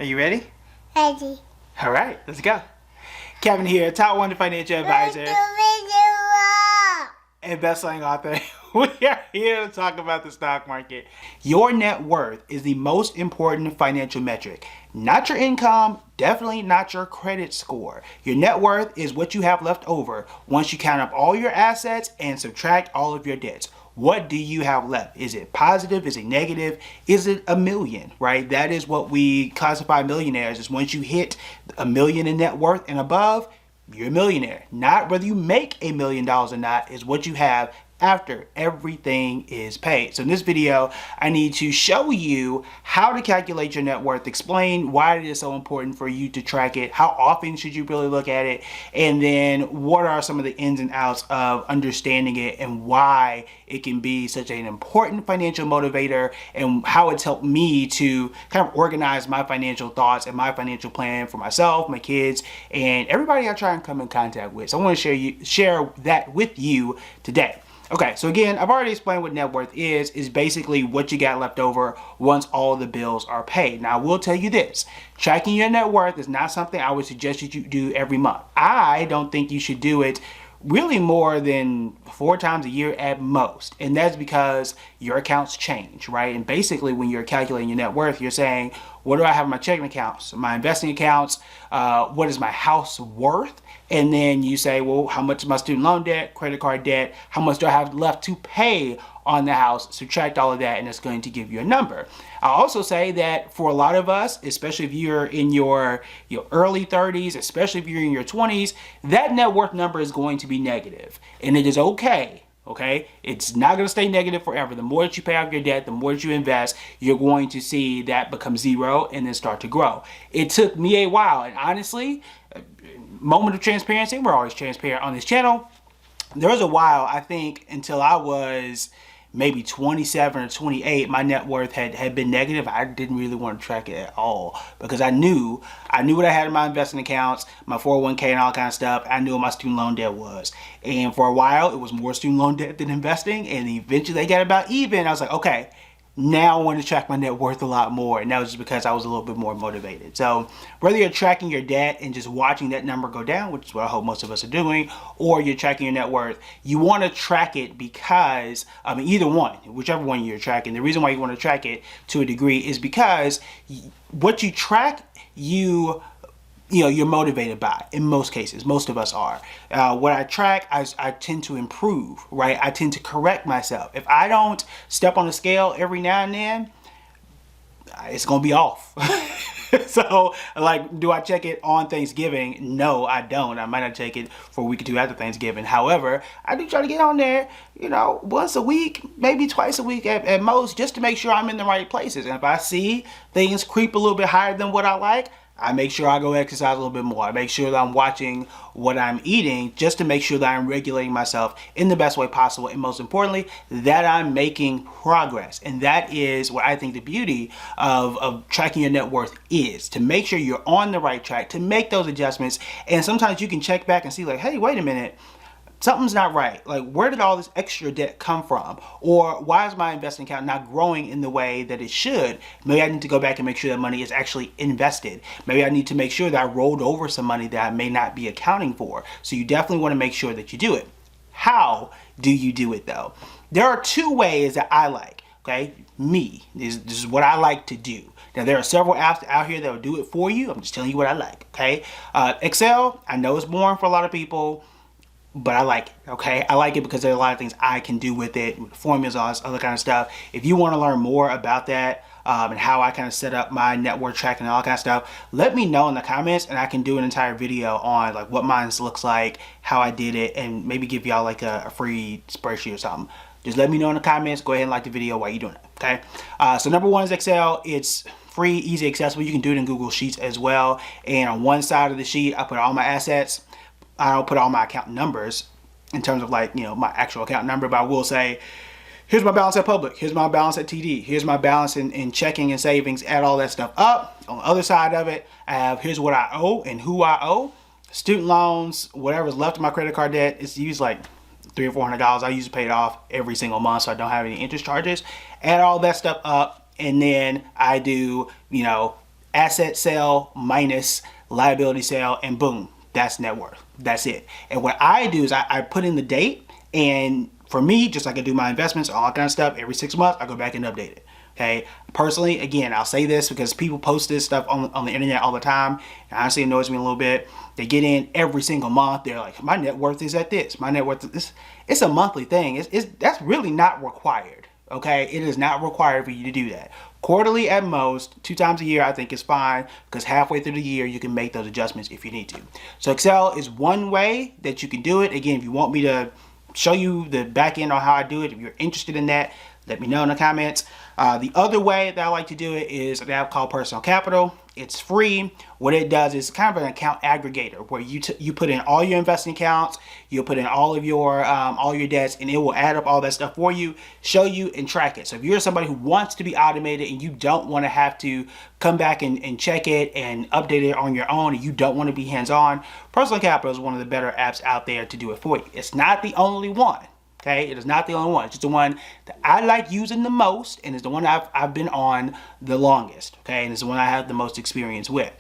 Are you ready? Ready. All right, let's go. Kevin here, top 1 financial advisor and best-selling author. We are here to talk about the stock market. Your net worth is the most important financial metric. Not your income, definitely not your credit score. Your net worth is what you have left over once you count up all your assets and subtract all of your debts. What do you have left? Is it positive? Is it negative? Is it a million, right? That is what we classify millionaires, is once you hit a million in net worth and above, you're a millionaire. Not whether you make $1 million or not, is what you have after everything is paid. So in this video, I need to show you how to calculate your net worth, explain why it is so important for you to track it, how often should you really look at it, and then what are some of the ins and outs of understanding it and why it can be such an important financial motivator and how it's helped me to kind of organize my financial thoughts and my financial plan for myself, my kids, and everybody I try and come in contact with. So I want to share that with you today. Okay, so again, I've already explained what net worth is basically what you got left over once all the bills are paid. Now, I will tell you this, tracking your net worth is not something I would suggest you do every month. I don't think you should do it really more than 4 times a year at most. And that's because your accounts change, right? And basically when you're calculating your net worth, you're saying, what do I have in my checking accounts, my investing accounts, what is my house worth? And then you say, well, how much is my student loan debt, credit card debt, how much do I have left to pay on the house? Subtract all of that and it's going to give you a number. I'll also say that for a lot of us, especially if you're in your early 30s, especially if you're in your 20s, that net worth number is going to be negative. And it is okay. Okay, it's not going to stay negative forever. The more that you pay off your debt, the more that you invest, you're going to see that become zero and then start to grow. It took me a while, and honestly, moment of transparency, we're always transparent on this channel. There was a while, I think, until I was maybe 27 or 28, my net worth had been negative. I didn't really want to track it at all because I knew what I had in my investing accounts, my 401k and all kind of stuff. I knew what my student loan debt was. And for a while, it was more student loan debt than investing. And eventually they got about even. I was like, okay, now I want to track my net worth a lot more. And that was just because I was a little bit more motivated. So whether you're tracking your debt and just watching that number go down, which is what I hope most of us are doing, or you're tracking your net worth, you want to track it because, either one, whichever one you're tracking, the reason why you want to track it to a degree is because what you track, you're motivated by. In most cases, most of us are. What I track, I tend to improve, right? I tend to correct myself. If I don't step on the scale every now and then, it's gonna be off. So, like, do I check it on Thanksgiving? No, I don't. I might not check it for a week or two after Thanksgiving. However, I do try to get on there, once a week, maybe twice a week at most, just to make sure I'm in the right places. And if I see things creep a little bit higher than what I like, I make sure I go exercise a little bit more. I make sure that I'm watching what I'm eating just to make sure that I'm regulating myself in the best way possible. And most importantly, that I'm making progress. And that is what I think the beauty of tracking your net worth is, to make sure you're on the right track, to make those adjustments. And sometimes you can check back and see like, hey, wait a minute. Something's not right. Like, where did all this extra debt come from? Or why is my investing account not growing in the way that it should? Maybe I need to go back and make sure that money is actually invested. Maybe I need to make sure that I rolled over some money that I may not be accounting for. So you definitely want to make sure that you do it. How do you do it though? There are 2 ways that I like, okay? This is what I like to do. Now, there are several apps out here that will do it for you. I'm just telling you what I like, okay? Excel, I know it's boring for a lot of people, but I like it, okay? I like it because there are a lot of things I can do with it, with formulas, all this other kind of stuff. If you want to learn more about that and how I kind of set up my net worth tracking and all that kind of stuff, let me know in the comments and I can do an entire video on like what mine looks like, how I did it, and maybe give y'all like a free spreadsheet or something. Just let me know in the comments. Go ahead and like the video while you're doing it, okay? So number 1 is Excel. It's free, easy, accessible. You can do it in Google Sheets as well. And on one side of the sheet, I put all my assets. I don't put all my account numbers in terms of like, my actual account number, but I will say, here's my balance at public, here's my balance at TD, here's my balance in checking and savings, add all that stuff up. On the other side of it, I have here's what I owe and who I owe. Student loans, whatever's left of my credit card debt, it's used like $300 or $400. I usually pay it off every single month so I don't have any interest charges. Add all that stuff up, and then I do, asset sale minus liability sale, and boom, that's net worth. That's it. And what I do is I put in the date, and for me, just like I do my investments, all that kind of stuff, every 6 months, I go back and update it. Okay. Personally, again, I'll say this because people post this stuff on the internet all the time. And honestly, it annoys me a little bit. They get in every single month. They're like, my net worth is at this. My net worth is this. It's a monthly thing. That's really not required. Okay. It is not required for you to do that. Quarterly at most, 2 times a year, I think is fine, because halfway through the year, you can make those adjustments if you need to. So Excel is one way that you can do it. Again, if you want me to show you the back end on how I do it, if you're interested in that, let me know in the comments. The other way that I like to do it is an app called Personal Capital. It's free. What it does is kind of an account aggregator where you put in all your investing accounts, you'll put in all your debts, and it will add up all that stuff for you, show you, and track it. So if you're somebody who wants to be automated and you don't want to have to come back and check it and update it on your own, and you don't want to be hands-on, Personal Capital is one of the better apps out there to do it for you. It's not the only one. Okay, it is not the only one. It's just the one that I like using the most, and it's the one I've been on the longest. Okay, and it's the one I have the most experience with.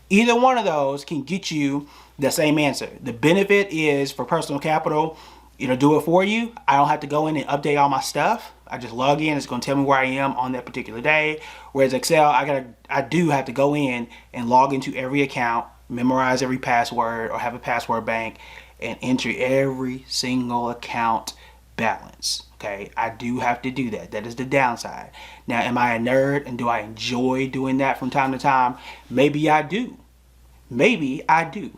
Either one of those can get you the same answer. The benefit is for Personal Capital, it'll do it for you. I don't have to go in and update all my stuff. I just log in. It's going to tell me where I am on that particular day. Whereas Excel, I do have to go in and log into every account, memorize every password, or have a password bank, and enter every single account balance. Okay, I do have to do that. That is the downside. Now, am I a nerd and do I enjoy doing that from time to time? Maybe I do. Maybe I do.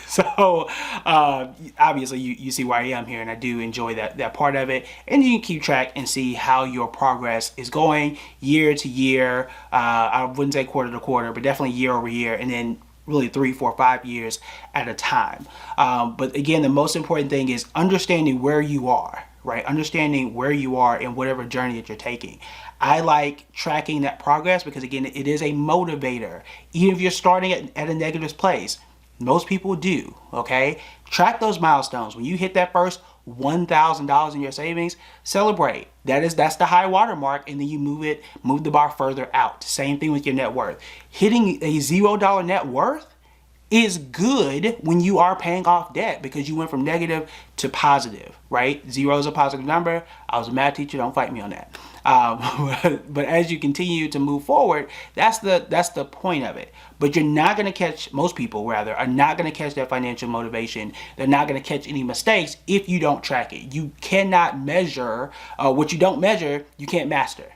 So obviously you see where I am here, and I do enjoy that part of it. And you can keep track and see how your progress is going year to year. I wouldn't say quarter to quarter, but definitely year over year, and then really 3, 4, 5 years at a time. But again, the most important thing is understanding where you are. Right? Understanding where you are in whatever journey that you're taking. I like tracking that progress because, again, it is a motivator. Even if you're starting at a negative place, most people do, okay? Track those milestones. When you hit that first $1,000 in your savings, celebrate. That's the high water mark, and then you move the bar further out. Same thing with your net worth. Hitting a $0 net worth is good when you are paying off debt because you went from negative to positive, right? 0 is a positive number. I was a math teacher. Don't fight me on that. But as you continue to move forward, that's the point of it. But you're not going to catch, most people rather, are not going to catch that financial motivation. They're not going to catch any mistakes if you don't track it. You cannot measure what you don't measure, you can't master.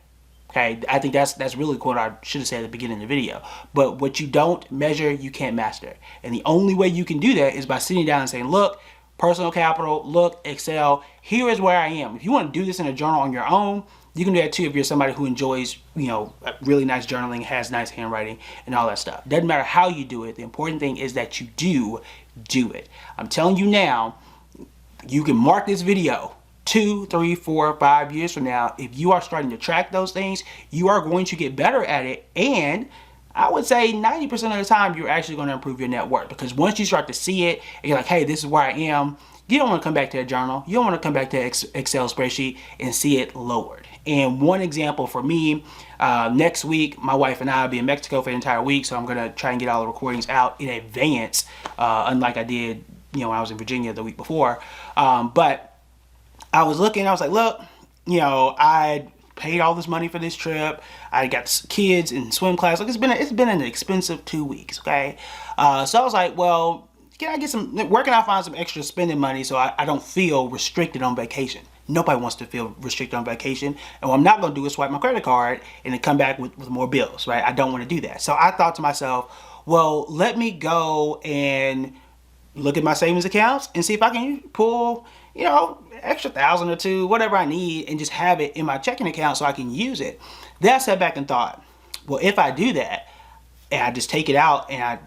Okay, I think that's really what I should have said at the beginning of the video. But what you don't measure, you can't master. And the only way you can do that is by sitting down and saying, look, Personal Capital, look, Excel, here is where I am. If you want to do this in a journal on your own, you can do that too if you're somebody who enjoys, really nice journaling, has nice handwriting, and all that stuff. Doesn't matter how you do it. The important thing is that you do it. I'm telling you now, you can mark this video 2, 3, 4, 5 years from now. If you are starting to track those things, you are going to get better at it. And I would say 90% of the time, you're actually going to improve your net worth, because once you start to see it and you're like, hey, this is where I am, you don't want to come back to a journal. You don't want to come back to an Excel spreadsheet and see it lowered. And one example for me, next week, my wife and I will be in Mexico for the entire week. So I'm going to try and get all the recordings out in advance, unlike I did, when I was in Virginia the week before. But I was looking, I was like, look, I paid all this money for this trip. I got kids in swim class. Like, it's been an expensive 2 weeks, okay? So I was like, well, where can I find some extra spending money so I don't feel restricted on vacation? Nobody wants to feel restricted on vacation. And what I'm not going to do is swipe my credit card and then come back with more bills, right? I don't want to do that. So I thought to myself, well, let me go and look at my savings accounts and see if I can pull, extra $1,000 or $2,000, whatever I need, and just have it in my checking account so I can use it. Then I sat back and thought, well, if I do that and I just take it out and I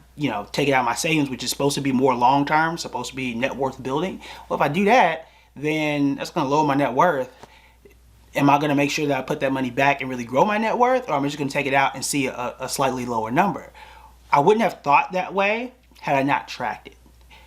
take it out of my savings, which is supposed to be more long-term, supposed to be net worth building. Well, if I do that, then that's going to lower my net worth. Am I going to make sure that I put that money back and really grow my net worth, or am I just going to take it out and see a slightly lower number? I wouldn't have thought that way had I not tracked it.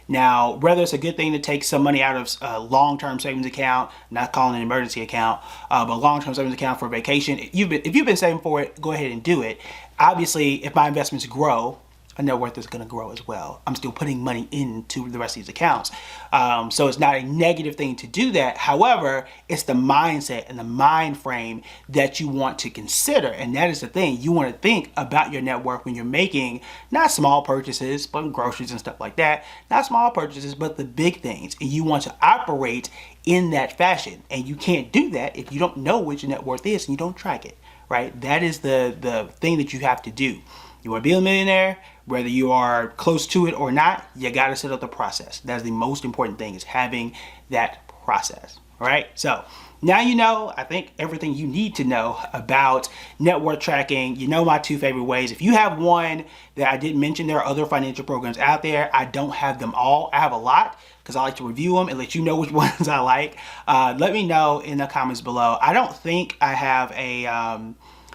Now, whether it's a good thing to take some money out of a long-term savings account, not calling it an emergency account, but long-term savings account for vacation, if you've been saving for it, go ahead and do it. Obviously, if my investments grow, my net worth is going to grow as well. I'm still putting money into the rest of these accounts. So it's not a negative thing to do that. However, it's the mindset and the mind frame that you want to consider. And that is the thing. You want to think about your net worth when you're making not small purchases, but groceries and stuff like that. Not small purchases, but the big things. And you want to operate in that fashion. And you can't do that if you don't know what your net worth is and you don't track it, right? That is the thing that you have to do. You want to be a millionaire, whether you are close to it or not, you got to set up the process. That's the most important thing, is having that process. All right. So now you know, I think, everything you need to know about net worth tracking. You know my two favorite ways. If you have one that I didn't mention, there are other financial programs out there. I don't have them all. I have a lot because I like to review them and let you know which ones I like. Let me know in the comments below. I don't think I have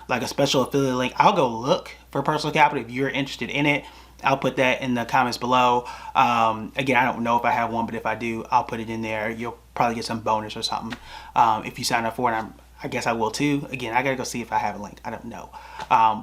like a special affiliate link. I'll go look for Personal Capital if you're interested in it. I'll put that in the comments below. Again, I don't know if I have one, but if I do, I'll put it in there. You'll probably get some bonus or something if you sign up for it. I guess I will too. Again, I gotta go see if I have a link. I don't know.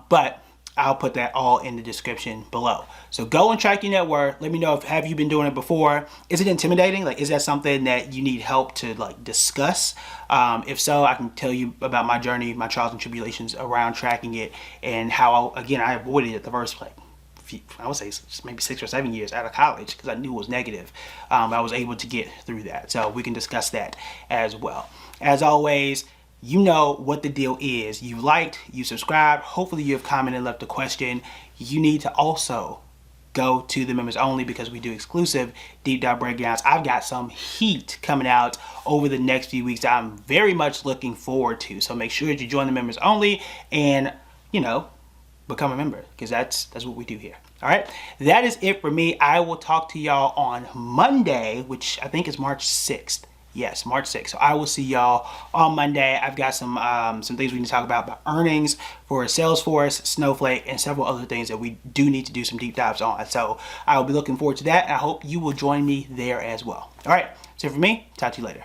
But I'll put that all in the description below. So go and track your net worth. Let me know, have you been doing it before? Is it intimidating? Like, is that something that you need help to like discuss? If so, I can tell you about my journey, my trials and tribulations around tracking it, and how, again, I avoided it the first place. I would say maybe 6 or 7 years out of college, because I knew it was negative. I was able to get through that. So we can discuss that as well. As always, you know what the deal is. You liked, you subscribed, hopefully you have commented and left a question. You need to also go to the members only, because we do exclusive deep dive breakdowns. I've got some heat coming out over the next few weeks that I'm very much looking forward to. So make sure that you join the members only and, you know, become a member, because that's what we do here. All right, that is it for me. I will talk to y'all on Monday, which I think is March 6th. Yes, March 6th. So I will see y'all on Monday. I've got some things we need to talk about earnings for Salesforce, Snowflake, and several other things that we do need to do some deep dives on. So I will be looking forward to that. And I hope you will join me there as well. All right, so for me, talk to you later.